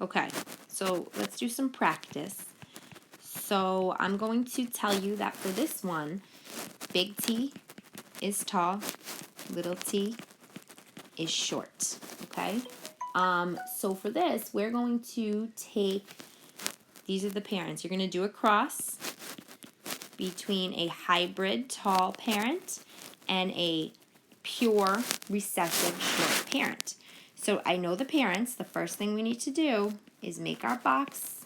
Okay, so let's do some practice. So I'm going to tell you that for this one, big T is tall, little t is short, okay? So for this, we're going to take, these are the parents. You're going to do a cross between a hybrid tall parent and a pure recessive short parent. So I know the parents. The first thing we need to do is make our box,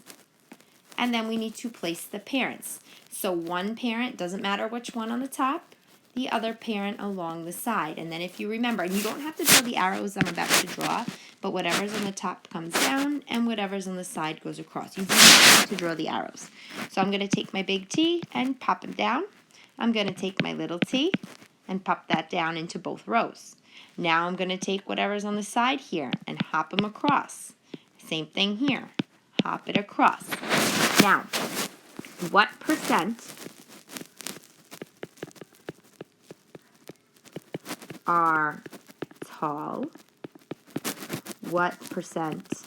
and then we need to place the parents. So one parent, doesn't matter which one on the top, the other parent along the side. And then if you remember, and you don't have to draw the arrows I'm about to draw, but whatever's on the top comes down and whatever's on the side goes across. You do not have to draw the arrows. So I'm going to take my big T and pop it down. I'm going to take my little t and pop that down into both rows. Now I'm going to take whatever's on the side here and hop them across. Same thing here. Hop it across. Now, what percent are tall? What percent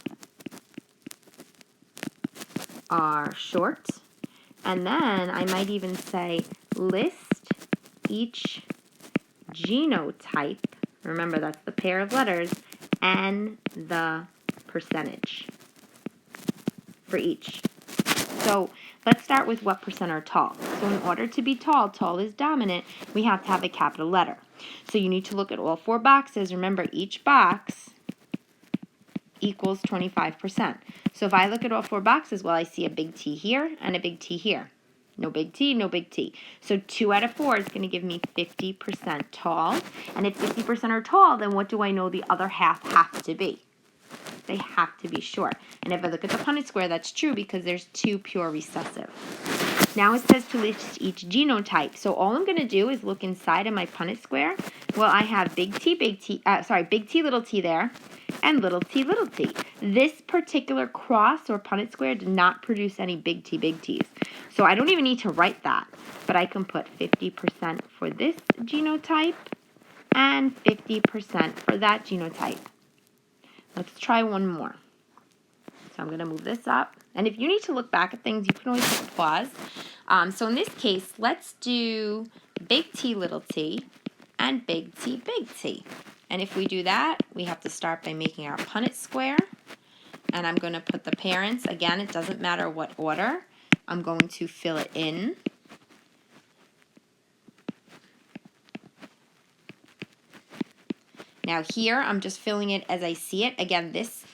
are short? And then I might even say list each genotype, remember that's the pair of letters, and the percentage for each. So let's start with what percent are tall. So in order to be tall, tall is dominant, we have to have a capital letter. So you need to look at all four boxes. Remember, each box equals 25%. So if I look at all four boxes, well, I see a big T here and a big T here. No big T, no big T. So 2 out of 4 is going to give me 50% tall. And if 50% are tall, then what do I know the other half have to be? They have to be short. And if I look at the Punnet square, that's true because there's 2 pure recessive. Now it says to list each genotype. So all I'm going to do is look inside of my Punnet square. Well, I have big T, big T, little t there, and little t, little t. This particular cross or Punnet square did not produce any big T's. So I don't even need to write that, but I can put 50% for this genotype and 50% for that genotype. Let's try one more. So I'm going to move this up. And if you need to look back at things, you can always hit pause. So in this case, let's do big T, little t, and big T, big T. And if we do that, we have to start by making our Punnet square. And I'm going to put the parents. Again, it doesn't matter what order. I'm going to fill it in. Now here, I'm just filling it as I see it. Again, this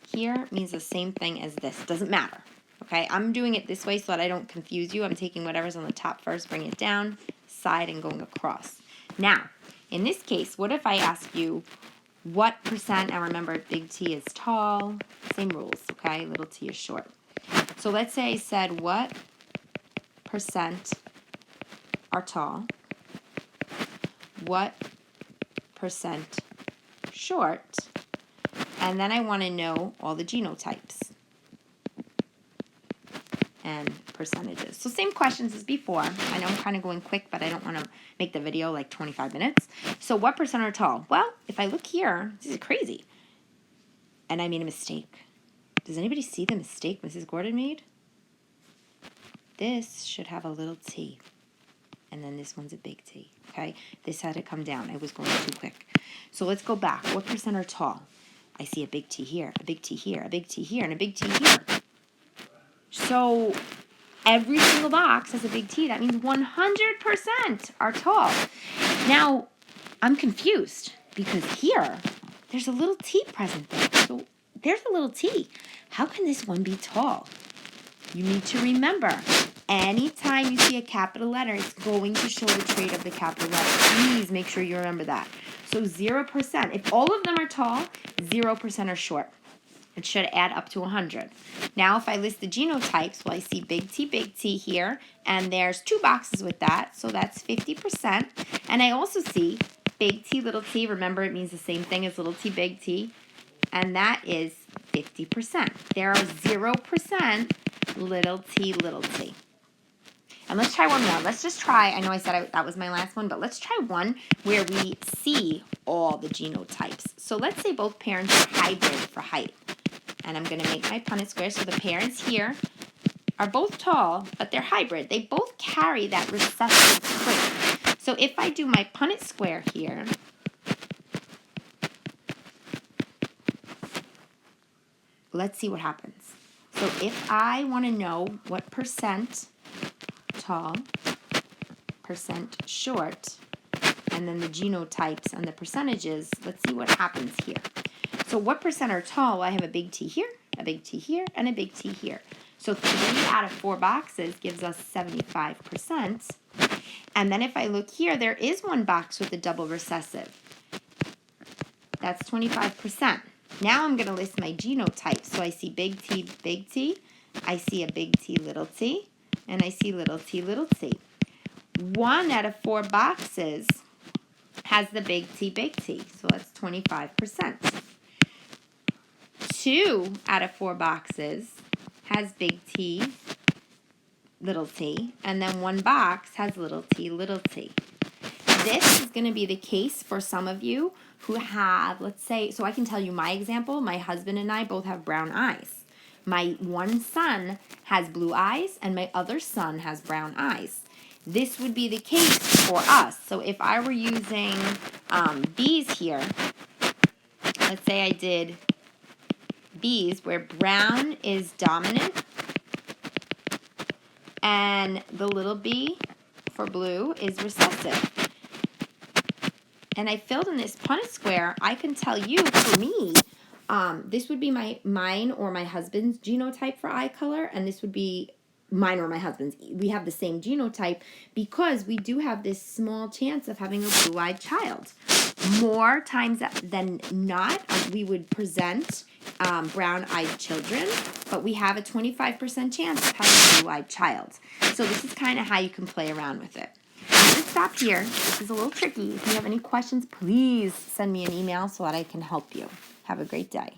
here means the same thing as this. Doesn't matter. Okay, I'm doing it this way so that I don't confuse you. I'm taking whatever's on the top first, bring it down, side, and going across. Now, in this case, what if I ask you what percent, and remember, big T is tall, same rules, okay? Little t is short. So let's say I said, what percent are tall? What percent short? And then I want to know all the genotypes and percentages. So same questions as before. I know I'm kind of going quick, but I don't want to make the video like 25 minutes. So what percent are tall? Well, if I look here, this is crazy. And I made a mistake. Does anybody see the mistake Mrs. Gordon made? This should have a little t. And then this one's a big T, okay? This had to come down. I was going too quick. So let's go back. What percent are tall? I see a big T here, a big T here, a big T here, and a big T here. So every single box has a big T. That means 100% are tall. Now, I'm confused because here, there's a little T present there. So there's a little T. How can this one be tall? You need to remember, anytime you see a capital letter, it's going to show the trait of the capital letter. Please make sure you remember that. So 0%. If all of them are tall, 0% are short. It should add up to 100. Now, if I list the genotypes, well, I see big T here, and there's 2 boxes with that, so that's 50%. And I also see big T, little t. Remember, it means the same thing as little t, big T, and that is 50%. There are 0% little t, little t. And let's try one more. Let's just try, I know I said that was my last one, but let's try one where we see all the genotypes. So let's say both parents are hybrid for height. and I'm going to make my Punnet square. So the parents here are both tall, but they're hybrid. They both carry that recessive trait. So if I do my Punnet square here, let's see what happens. So if I want to know what percent tall, percent short, and then the genotypes and the percentages, let's see what happens here. So what percent are tall? Well, I have a big T here, a big T here, and a big T here. So 3 out of 4 boxes gives us 75%. And then if I look here, there is one box with a double recessive. That's 25%. Now I'm going to list my genotypes. So I see big T, I see a big T, and I see little t. 1 out of 4 boxes has the big T, so that's 25%. 2 out of 4 boxes has big T, and then 1 box has little t. This is going to be the case for some of you who have, let's say, so I can tell you my example. My husband and I both have brown eyes. My one son has blue eyes, and my other son has brown eyes. This would be the case for us. So if I were using B's here, let's say I did B's where brown is dominant and the little b for blue is recessive. And I filled in this Punnet square, I can tell you, for me, this would be mine or my husband's genotype for eye color, and this would be mine or my husband's. We have the same genotype because we do have this small chance of having a blue-eyed child. More times than not, we would present brown-eyed children, but we have a 25% chance of having a blue-eyed child. So this is kind of how you can play around with it. I'm going to stop here. This is a little tricky. If you have any questions, please send me an email so that I can help you. Have a great day.